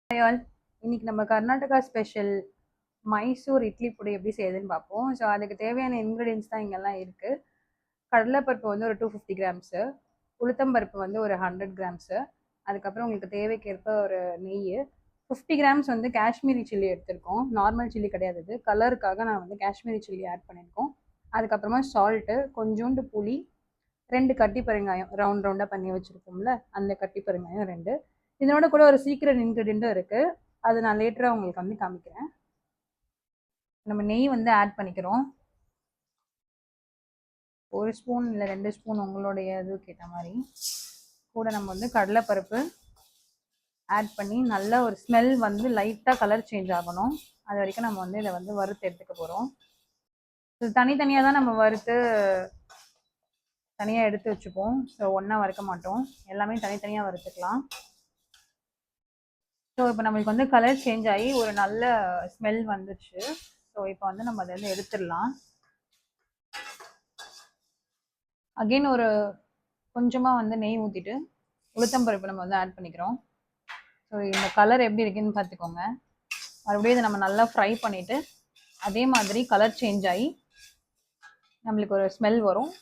Hi all. இன்னைக்கு நம்ம Karnataka special Mysore idli பொடி எப்படி செய்யுதுன்னு பார்ப்போம். ஸோ அதுக்கு தேவையான இன்க்ரீடியன்ஸ் தான் இங்கெல்லாம் இருக்குது. கடலைப்பருப்பு வந்து ஒரு 250 கிராம்ஸு, உளுத்தம்பருப்பு வந்து ஒரு 100 கிராம்ஸு, அதுக்கப்புறம் உங்களுக்கு தேவைக்கேற்ப ஒரு நெய், 50 கிராம்ஸ் வந்து காஷ்மீரி சில்லி எடுத்திருக்கோம். நார்மல் சில்லி கிடையாது, இது கலருக்காக நான் வந்து காஷ்மீரி சில்லி ஆட் பண்ணியிருக்கோம். அதுக்கப்புறமா சால்ட்டு, கொஞ்சோண்டு புளி, 2 கட்டி பெருங்காயம் ரவுண்ட் ரவுண்டாக பண்ணி வச்சுருக்கோம்ல அந்த கட்டி பெருங்காயம் 2. இதனோட கூட ஒரு சீக்ரெட் இன்க்ரீடியண்ட்டும் இருக்குது, அது நான் லேட்டராக உங்களுக்கு வந்து காமிக்கிறேன். நம்ம நெய் வந்து ஆட் பண்ணிக்கிறோம். 1 ஸ்பூன் இல்லை 2 ஸ்பூன் உங்களுடைய இதுக்கு ஏற்ற மாதிரி. கூட நம்ம வந்து கடலைப்பருப்பு ஆட் பண்ணி நல்லா ஒரு ஸ்மெல் வந்து லைட்டாக கலர் சேஞ்ச் ஆகணும். அது வரைக்கும் நம்ம வந்து இதை வந்து வறுத்து எடுத்துக்க போகிறோம். இது தனித்தனியாக தான் நம்ம வறுத்து தனியாக எடுத்து வச்சுப்போம். ஸோ ஒன்றா வறுக்க மாட்டோம், எல்லாமே தனித்தனியாக வறுத்துக்கலாம். ஸோ இப்போ நம்மளுக்கு வந்து கலர் சேஞ்ச் ஆகி ஒரு நல்ல ஸ்மெல் வந்துச்சு. ஸோ இப்போ வந்து நம்ம அதை வந்து எடுத்துடலாம். அகெயின் ஒரு கொஞ்சமாக வந்து நெய் ஊற்றிட்டு உளுத்தம்பருப்பு நம்ம வந்து ஆட் பண்ணிக்கிறோம். ஸோ இந்த கலர் எப்படி இருக்குன்னு பார்த்துக்கோங்க. மறுபடியும் இதை நம்ம நல்லா ஃப்ரை பண்ணிவிட்டு அதே மாதிரி கலர் சேஞ்ச் ஆகி நம்மளுக்கு ஒரு ஸ்மெல் வரும்.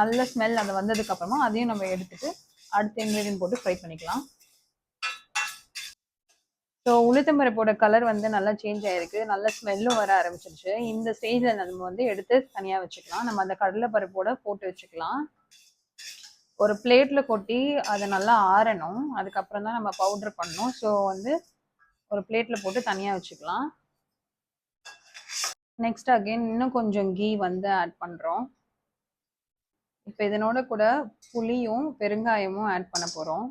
நல்ல ஸ்மெல் அது வந்ததுக்கப்புறமா அதையும் நம்ம எடுத்துகிட்டு அடுத்த இன்க்ரீடியன்ட் போட்டு ஃப்ரை பண்ணிக்கலாம். ஸோ உளுத்தம்பருப்போட கலர் வந்து நல்லா சேஞ்ச் ஆகிருக்கு, நல்ல ஸ்மெல்லும் வர ஆரம்பிச்சிருச்சு. இந்த ஸ்டேஜில் நம்ம வந்து எடுத்து தனியாக வச்சுக்கலாம். நம்ம அந்த கடலைப்பருப்போட போட்டு வச்சுக்கலாம். ஒரு பிளேட்டில் கொட்டி அதை நல்லா ஆறணும், அதுக்கப்புறம் தான் நம்ம பவுட்ரு பண்ணணும். ஸோ வந்து ஒரு பிளேட்டில் போட்டு தனியாக வச்சுக்கலாம். நெக்ஸ்ட் அகெயின் இன்னும் கொஞ்சம் கீ வந்து ஆட் பண்ணுறோம். இப்போ இதனோட கூட புளியும் பெருங்காயமும் ஆட் பண்ண போகிறோம்.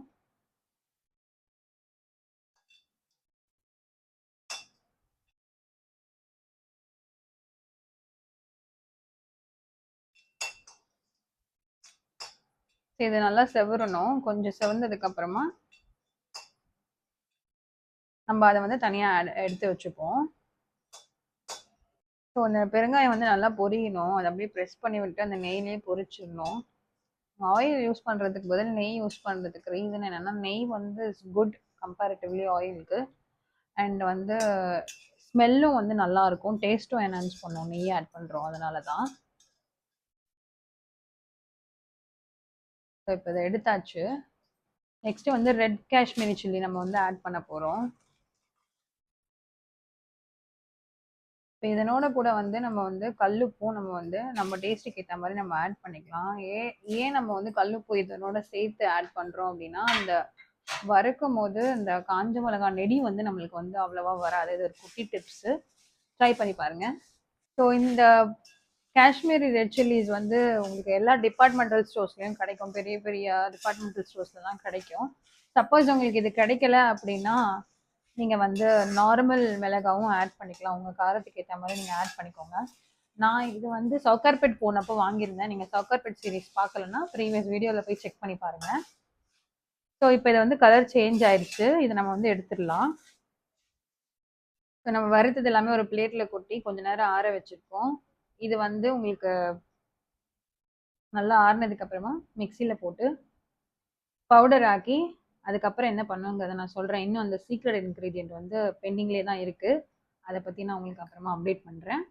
இது நல்லா செவரணும். கொஞ்சம் செவந்ததுக்கப்புறமா நம்ம அதை வந்து தனியாக எடுத்து வச்சுப்போம். ஸோ அந்த பெருங்காயம் வந்து நல்லா பொரியணும், அதை அப்படியே ப்ரெஸ் பண்ணி விட்டு அந்த நெய்லேயே பொரிச்சிடணும். ஆயில் யூஸ் பண்ணுறதுக்கு பதில் நெய் யூஸ் பண்ணுறதுக்கு ரீசன் என்னென்னா, நெய் வந்து இஸ் குட் கம்பேரிட்டிவ்லி ஆயிலுக்கு. அண்ட் வந்து ஸ்மெல்லும் வந்து நல்லாயிருக்கும், டேஸ்ட்டும் என்ஹான்ஸ் பண்ணும் நெய் ஆட் பண்ணுறோம், அதனால தான். ஸோ இப்போ இதை எடுத்தாச்சு. நெக்ஸ்ட்டு வந்து ரெட் காஷ்மீரி சில்லி நம்ம வந்து ஆட் பண்ண போகிறோம். இப்போ இதனோட கூட வந்து நம்ம வந்து கல்லுப்பும் நம்ம வந்து நம்ம டேஸ்ட்டுக்கு ஏற்ற மாதிரி நம்ம ஆட் பண்ணிக்கலாம். ஏன் நம்ம வந்து கல்லுப்பு இதனோட சேர்த்து ஆட் பண்ணுறோம் அப்படின்னா, அந்த வறுக்கும் போது இந்த காஞ்ச மிளகாய் நெடி வந்து நம்மளுக்கு வந்து அவ்வளோவா வராது. இது ஒரு குட்டி டிப்ஸு, ட்ரை பண்ணி பாருங்கள். ஸோ இந்த காஷ்மீரி ரெட் சில்லிஸ் வந்து உங்களுக்கு எல்லா டிபார்ட்மெண்டல் ஸ்டோர்ஸ்லையும் கிடைக்கும், பெரிய பெரிய டிபார்ட்மெண்டல் ஸ்டோர்ஸில் தான் கிடைக்கும். சப்போஸ் உங்களுக்கு இது கிடைக்கல அப்படின்னா நீங்கள் வந்து நார்மல் மிளகாவும் ஆட் பண்ணிக்கலாம், உங்கள் காரத்துக்கு ஏற்ற மாதிரி நீங்கள் ஆட் பண்ணிக்கோங்க. நான் இது வந்து சவுகார்பேட் போனப்போ வாங்கியிருந்தேன். நீங்கள் சவுகார்பேட் சீரீஸ் பார்க்கலன்னா ப்ரீவியஸ் வீடியோவில் போய் செக் பண்ணி பாருங்கள். ஸோ இப்போ இதை வந்து கலர் சேஞ்ச் ஆயிடுச்சு, இதை நம்ம வந்து எடுத்துடலாம். ஸோ நம்ம வறுத்தது எல்லாமே ஒரு பிளேட்டில் கொட்டி கொஞ்ச நேரம் ஆற வச்சுருக்கோம். இது வந்து உங்களுக்கு நல்லா ஆறுனதுக்கப்புறமா மிக்சியில் போட்டு பவுடர் ஆக்கி அதுக்கப்புறம் என்ன பண்ணுங்கிறத நான் சொல்கிறேன். இன்னும் அந்த சீக்ரெட் இன்க்ரீடியன்ட் வந்து பெண்டிங்லேயே தான் இருக்குது, அதை பற்றி நான் உங்களுக்கு அப்புறமா அப்டேட் பண்ணுறேன்.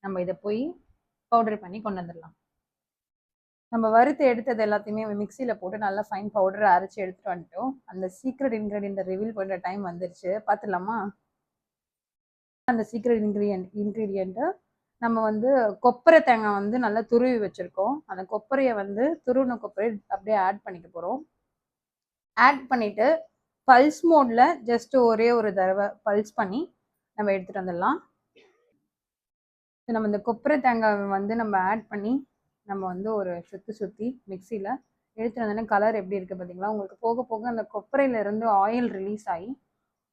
நம்ம இதை போய் பவுடர் பண்ணி கொண்டு வந்துடலாம். நம்ம வறுத்து எடுத்தது எல்லாத்தையுமே மிக்சியில் போட்டு நல்லா ஃபைன் பவுடரை அரைச்சி எடுத்துகிட்டு வந்துட்டோம். அந்த சீக்ரெட் இன்க்ரீடியண்ட்டை ரிவீல் பண்ணுற டைம் வந்துருச்சு, பார்த்துடலாமா? அந்த சீக்ரெட் இன்க்ரீடியண்ட்டை நம்ம வந்து கொப்பரை தேங்காய் வந்து நல்லா துருவி வச்சுருக்கோம். அந்த கொப்பரையை வந்து துருவின கொப்பரை அப்படியே ஆட் பண்ணிக்க போகிறோம். ஆட் பண்ணிவிட்டு பல்ஸ் மோடில் ஜஸ்ட் ஒரே ஒரு தடவை பல்ஸ் பண்ணி நம்ம எடுத்துகிட்டு வந்துடலாம். நம்ம இந்த கொப்பரை தேங்காய் வந்து நம்ம ஆட் பண்ணி நம்ம வந்து ஒரு சுற்றி மிக்சியில் எடுத்துகிட்டு வந்தோன்னா கலர் எப்படி இருக்குது பார்த்தீங்களா? உங்களுக்கு போக போக அந்த கொப்பரையிலேருந்து ஆயில் ரிலீஸ் ஆகி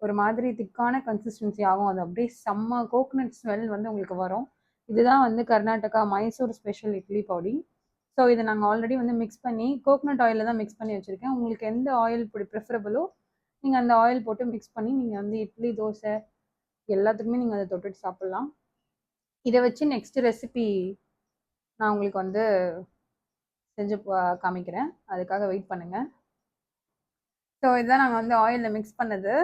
ஒரு மாதிரி திக்கான கன்சிஸ்டன்சி ஆகும். அது அப்படியே செம்ம கோகனட் ஸ்மெல் வந்து உங்களுக்கு வரும். இதுதான் வந்து கர்நாடகா மைசூர் ஸ்பெஷல் இட்லி பொடி. ஸோ இதை நாங்கள் ஆல்ரெடி வந்து மிக்ஸ் பண்ணி கோகனட் ஆயிலில் தான் மிக்ஸ் பண்ணி வச்சுருக்கேன். உங்களுக்கு எந்த ஆயில் இப்படி ப்ரிஃபரபிளோ நீங்கள் அந்த ஆயில் போட்டு மிக்ஸ் பண்ணி நீங்கள் வந்து இட்லி, தோசை எல்லாத்துக்குமே நீங்கள் அதை தொட்டுட்டு சாப்பிட்லாம். இதை வச்சு நெக்ஸ்ட் ரெசிபி நான் உங்களுக்கு வந்து செஞ்சு காமிக்கிறேன், அதுக்காக வெயிட் பண்ணுங்கள். ஸோ இதுதான் நாங்கள் வந்து ஆயிலில் மிக்ஸ் பண்ணது.